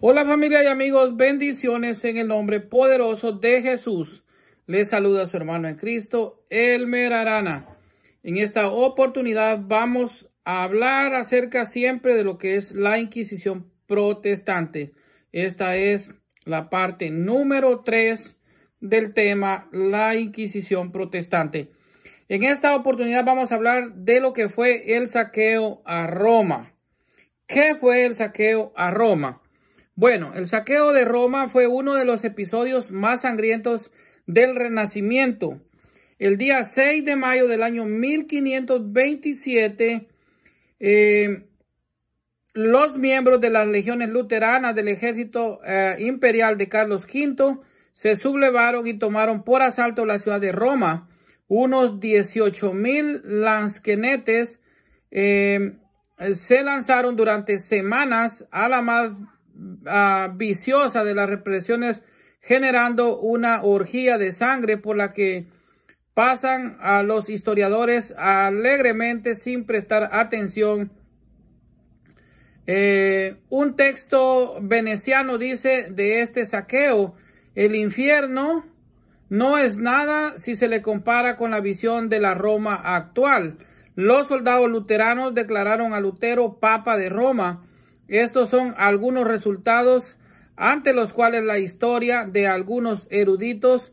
Hola familia y amigos, bendiciones en el nombre poderoso de Jesús. Les saluda su hermano en Cristo, Elmer Arana. En esta oportunidad vamos a hablar acerca siempre de lo que es la Inquisición protestante. Esta es la parte número 3 del tema, la Inquisición protestante. En esta oportunidad vamos a hablar de lo que fue el saqueo a Roma. ¿Qué fue el saqueo a Roma? Bueno, el saqueo de Roma fue uno de los episodios más sangrientos del Renacimiento. El día 6 de mayo del año 1527, los miembros de las legiones luteranas del ejército imperial de Carlos V se sublevaron y tomaron por asalto la ciudad de Roma. Unos 18,000 lansquenetes se lanzaron durante semanas a la más viciosa de las represiones, generando una orgía de sangre por la que pasan a los historiadores alegremente sin prestar atención. Un texto veneciano dice de este saqueo: el infierno no es nada si se le compara con la visión de la Roma actual. Los soldados luteranos declararon a Lutero Papa de Roma. Estos son algunos resultados ante los cuales la historia de algunos eruditos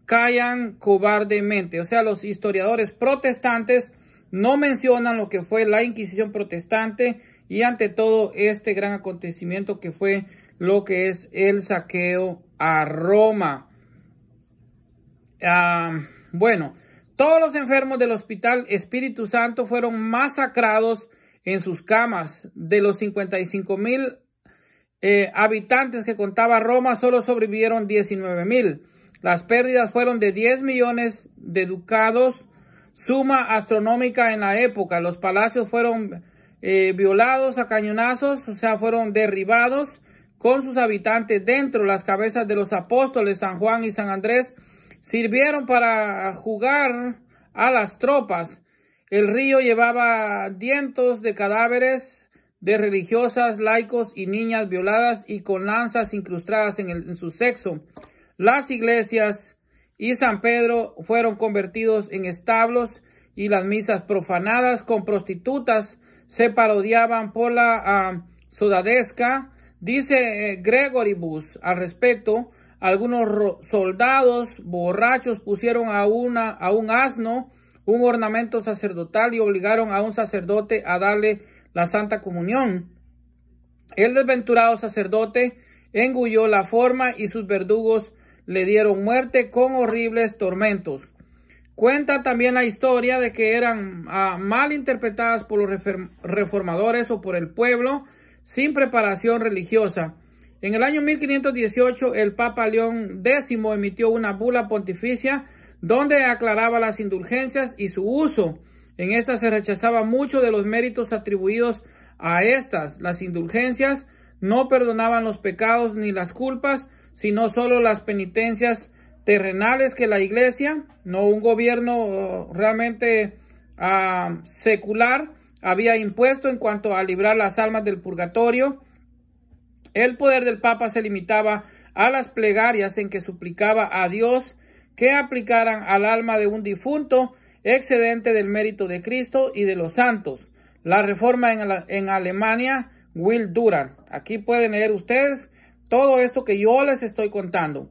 callan cobardemente. O sea, los historiadores protestantes no mencionan lo que fue la Inquisición protestante y ante todo este gran acontecimiento que fue lo que es el saqueo a Roma. Bueno, todos los enfermos del Hospital Espíritu Santo fueron masacrados en sus camas. De los 55,000 habitantes que contaba Roma, solo sobrevivieron 19,000. Las pérdidas fueron de 10 millones de ducados, suma astronómica en la época. Los palacios fueron violados a cañonazos, o sea, fueron derribados con sus habitantes dentro. Las cabezas de los apóstoles San Juan y San Andrés sirvieron para jugar a las tropas. El río llevaba cientos de cadáveres de religiosas, laicos y niñas violadas y con lanzas incrustadas en su sexo. Las iglesias y San Pedro fueron convertidos en establos y las misas profanadas con prostitutas se parodiaban por la sodadesca. Dice Gregory Bus al respecto: algunos soldados borrachos pusieron a un asno un ornamento sacerdotal y obligaron a un sacerdote a darle la Santa Comunión. El desventurado sacerdote engulló la forma y sus verdugos le dieron muerte con horribles tormentos. Cuenta también la historia de que eran mal interpretadas por los reformadores o por el pueblo sin preparación religiosa. En el año 1518, el Papa León X emitió una bula pontificia donde aclaraba las indulgencias y su uso. En esta se rechazaba mucho de los méritos atribuidos a estas. Las indulgencias no perdonaban los pecados ni las culpas, sino solo las penitencias terrenales que la iglesia, no un gobierno realmente secular, había impuesto en cuanto a librar las almas del purgatorio. El poder del Papa se limitaba a las plegarias en que suplicaba a Dios que aplicaran al alma de un difunto excedente del mérito de Cristo y de los santos. La reforma en Alemania, Will Durant. Aquí pueden leer ustedes todo esto que yo les estoy contando.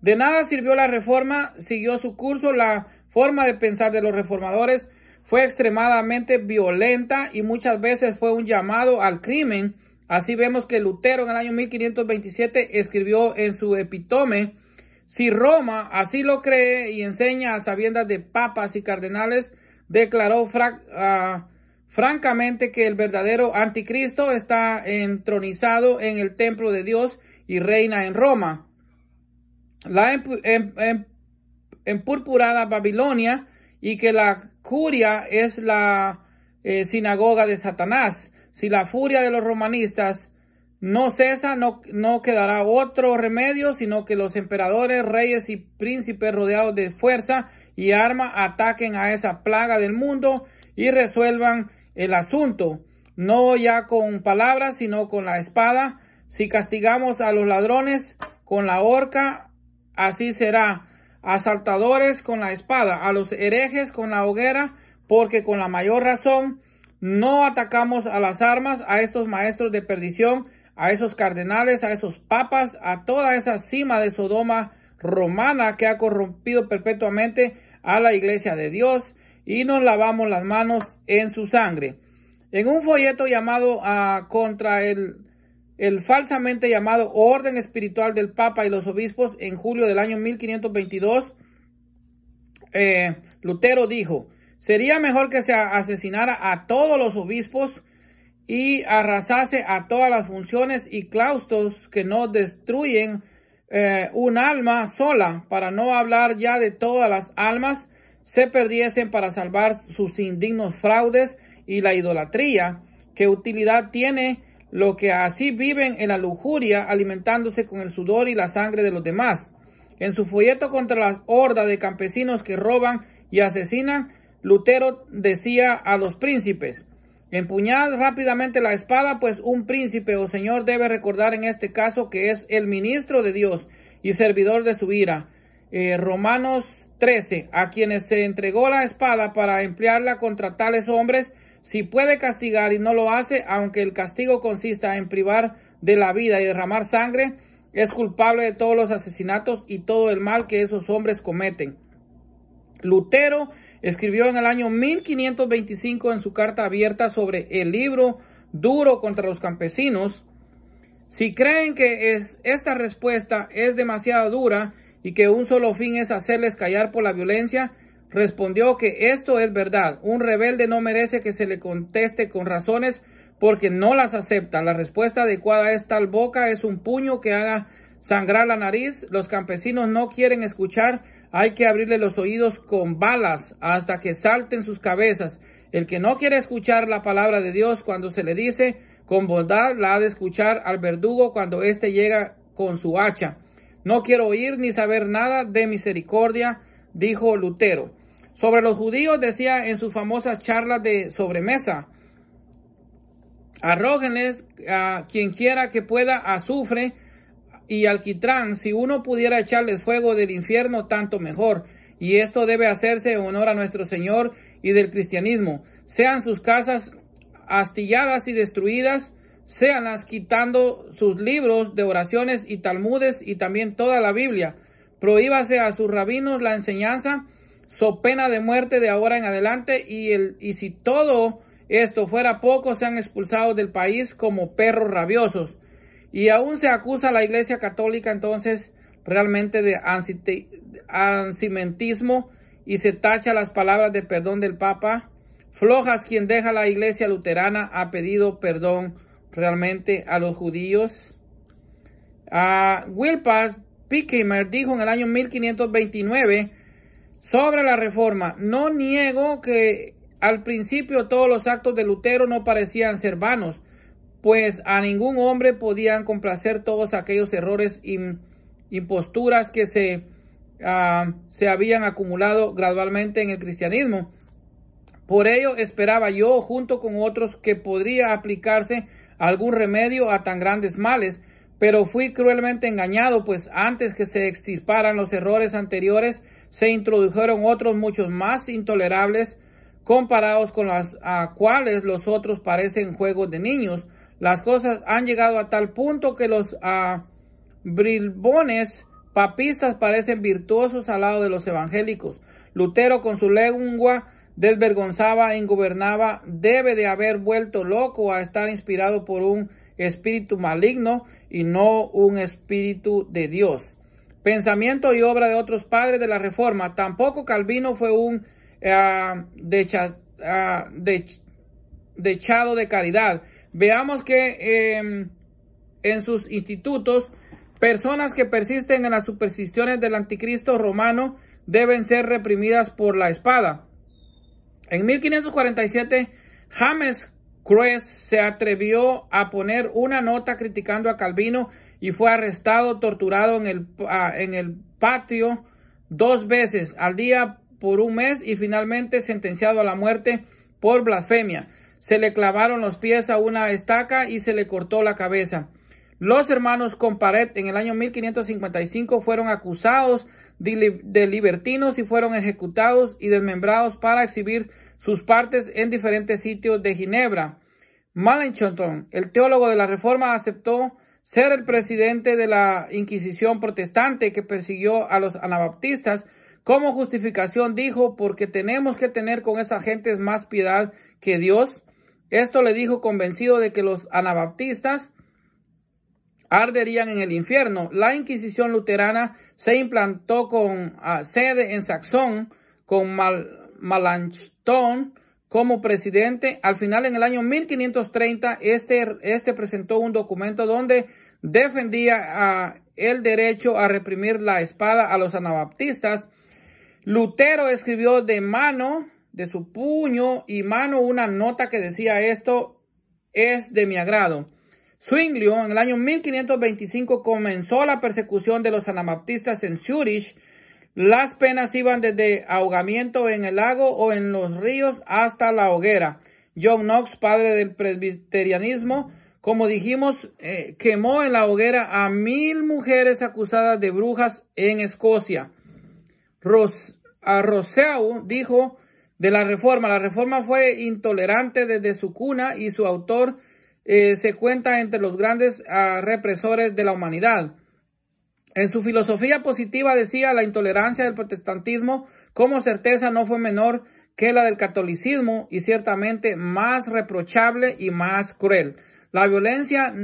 De nada sirvió la reforma, siguió su curso. La forma de pensar de los reformadores fue extremadamente violenta y muchas veces fue un llamado al crimen. Así vemos que Lutero en el año 1527 escribió en su epítome: si Roma así lo cree y enseña a sabiendas de papas y cardenales, declaró francamente que el verdadero anticristo está entronizado en el templo de Dios y reina en Roma. La empurpurada Babilonia, y que la curia es la sinagoga de Satanás. Si la furia de los romanistas no cesa, no quedará otro remedio, sino que los emperadores, reyes y príncipes rodeados de fuerza y arma ataquen a esa plaga del mundo y resuelvan el asunto, no ya con palabras, sino con la espada. Si castigamos a los ladrones con la horca, así será. Asaltadores con la espada, a los herejes con la hoguera, porque con la mayor razón no atacamos a las armas, a estos maestros de perdición, a esos cardenales, a esos papas, a toda esa cima de Sodoma romana que ha corrompido perpetuamente a la iglesia de Dios, y nos lavamos las manos en su sangre. En un folleto llamado contra el falsamente llamado orden espiritual del Papa y los obispos en julio del año 1522, Lutero dijo: sería mejor que se asesinara a todos los obispos y arrasase a todas las funciones y claustros que no destruyen un alma sola, para no hablar ya de todas las almas se perdiesen para salvar sus indignos fraudes y la idolatría. ¿Qué utilidad tiene lo que así viven en la lujuria, alimentándose con el sudor y la sangre de los demás? En su folleto contra la horda de campesinos que roban y asesinan, Lutero decía a los príncipes: empuñad rápidamente la espada, pues un príncipe o señor debe recordar en este caso que es el ministro de Dios y servidor de su ira. Romanos 13, a quienes se entregó la espada para emplearla contra tales hombres, si puede castigar y no lo hace, aunque el castigo consista en privar de la vida y derramar sangre, es culpable de todos los asesinatos y todo el mal que esos hombres cometen. Lutero escribió en el año 1525 en su carta abierta sobre el libro duro contra los campesinos: si creen que esta respuesta es demasiado dura y que un solo fin es hacerles callar por la violencia, respondió que esto es verdad. Un rebelde no merece que se le conteste con razones porque no las acepta. La respuesta adecuada es: tal boca es un puño que haga sangrar la nariz. Los campesinos no quieren escuchar. Hay que abrirle los oídos con balas hasta que salten sus cabezas. El que no quiere escuchar la palabra de Dios cuando se le dice con bondad, la ha de escuchar al verdugo cuando éste llega con su hacha. No quiero oír ni saber nada de misericordia, dijo Lutero. Sobre los judíos decía en sus famosas charlas de sobremesa: arrójenles a quien quiera que pueda azufre y alquitrán. Si uno pudiera echarles fuego del infierno, tanto mejor. Y esto debe hacerse en honor a nuestro Señor y del cristianismo. Sean sus casas astilladas y destruidas, séanlas quitando sus libros de oraciones y talmudes y también toda la Biblia. Prohíbase a sus rabinos la enseñanza, so pena de muerte de ahora en adelante, y si todo esto fuera poco, sean expulsados del país como perros rabiosos. Y aún se acusa a la Iglesia Católica entonces realmente de ansimentismo y se tacha las palabras de perdón del Papa. Flojas quien deja la Iglesia luterana ha pedido perdón realmente a los judíos. Wilpas Pickemer dijo en el año 1529 sobre la Reforma: no niego que al principio todos los actos de Lutero no parecían ser vanos, pues a ningún hombre podían complacer todos aquellos errores y imposturas que se habían acumulado gradualmente en el cristianismo. Por ello esperaba yo, junto con otros, que podría aplicarse algún remedio a tan grandes males, pero fui cruelmente engañado, pues antes que se extirparan los errores anteriores, se introdujeron otros muchos más intolerables, comparados con las cuales los otros parecen juegos de niños. Las cosas han llegado a tal punto que los brilbones papistas parecen virtuosos al lado de los evangélicos. Lutero, con su lengua desvergonzaba e ingobernaba, debe de haber vuelto loco a estar inspirado por un espíritu maligno y no un espíritu de Dios. Pensamiento y obra de otros padres de la Reforma. Tampoco Calvino fue un dechado de caridad. Veamos que en sus institutos, personas que persisten en las supersticiones del anticristo romano deben ser reprimidas por la espada. En 1547, James Crues se atrevió a poner una nota criticando a Calvino y fue arrestado, torturado en el patio 2 veces al día por 1 mes y finalmente sentenciado a la muerte por blasfemia. Se le clavaron los pies a una estaca y se le cortó la cabeza. Los hermanos Comparet en el año 1555 fueron acusados de libertinos y fueron ejecutados y desmembrados para exhibir sus partes en diferentes sitios de Ginebra. Melanchthon, el teólogo de la Reforma, aceptó ser el presidente de la Inquisición protestante que persiguió a los anabaptistas. Como justificación dijo: porque tenemos que tener con esa gente más piedad que Dios. Esto le dijo convencido de que los anabaptistas arderían en el infierno. La Inquisición luterana se implantó con sede en Saxón, con Melanchthon como presidente. Al final, en el año 1530, este presentó un documento donde defendía el derecho a reprimir la espada a los anabaptistas. Lutero escribió de su puño y mano, una nota que decía: esto es de mi agrado. Zwinglio, en el año 1525, comenzó la persecución de los anabaptistas en Zúrich. Las penas iban desde ahogamiento en el lago o en los ríos hasta la hoguera. John Knox, padre del presbiterianismo, como dijimos, quemó en la hoguera a 1000 mujeres acusadas de brujas en Escocia. Rousseau dijo de la Reforma fue intolerante desde su cuna y su autor se cuenta entre los grandes represores de la humanidad. En su filosofía positiva decía: la intolerancia del protestantismo como certeza no fue menor que la del catolicismo y ciertamente más reprochable y más cruel. La violencia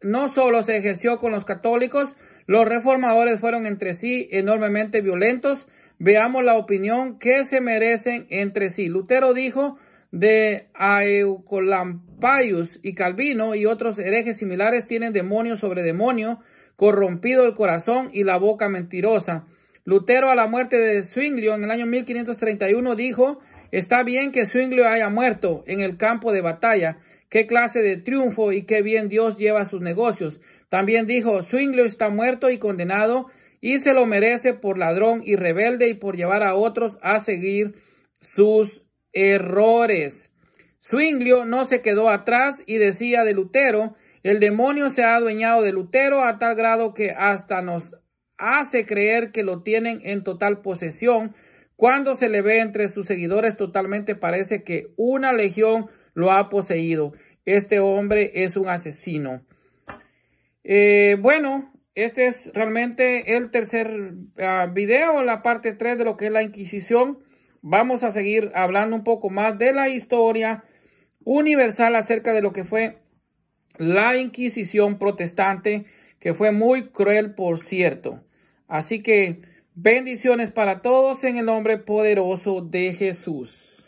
no solo se ejerció con los católicos, los reformadores fueron entre sí enormemente violentos. Veamos la opinión que se merecen entre sí. Lutero dijo de Aecolampaius y Calvino y otros herejes similares: tienen demonio sobre demonio, corrompido el corazón y la boca mentirosa. Lutero, a la muerte de Zwinglio en el año 1531, dijo: está bien que Zwinglio haya muerto en el campo de batalla. Qué clase de triunfo y qué bien Dios lleva sus negocios. También dijo: Zwinglio está muerto y condenado y se lo merece por ladrón y rebelde y por llevar a otros a seguir sus errores. Zwinglio no se quedó atrás y decía de Lutero: el demonio se ha adueñado de Lutero a tal grado que hasta nos hace creer que lo tienen en total posesión. Cuando se le ve entre sus seguidores, totalmente parece que una legión lo ha poseído. Este hombre es un asesino. Bueno, este es realmente el tercer video, la parte 3 de lo que es la Inquisición. Vamos a seguir hablando un poco más de la historia universal acerca de lo que fue la Inquisición protestante, que fue muy cruel, por cierto. Así que bendiciones para todos en el nombre poderoso de Jesús.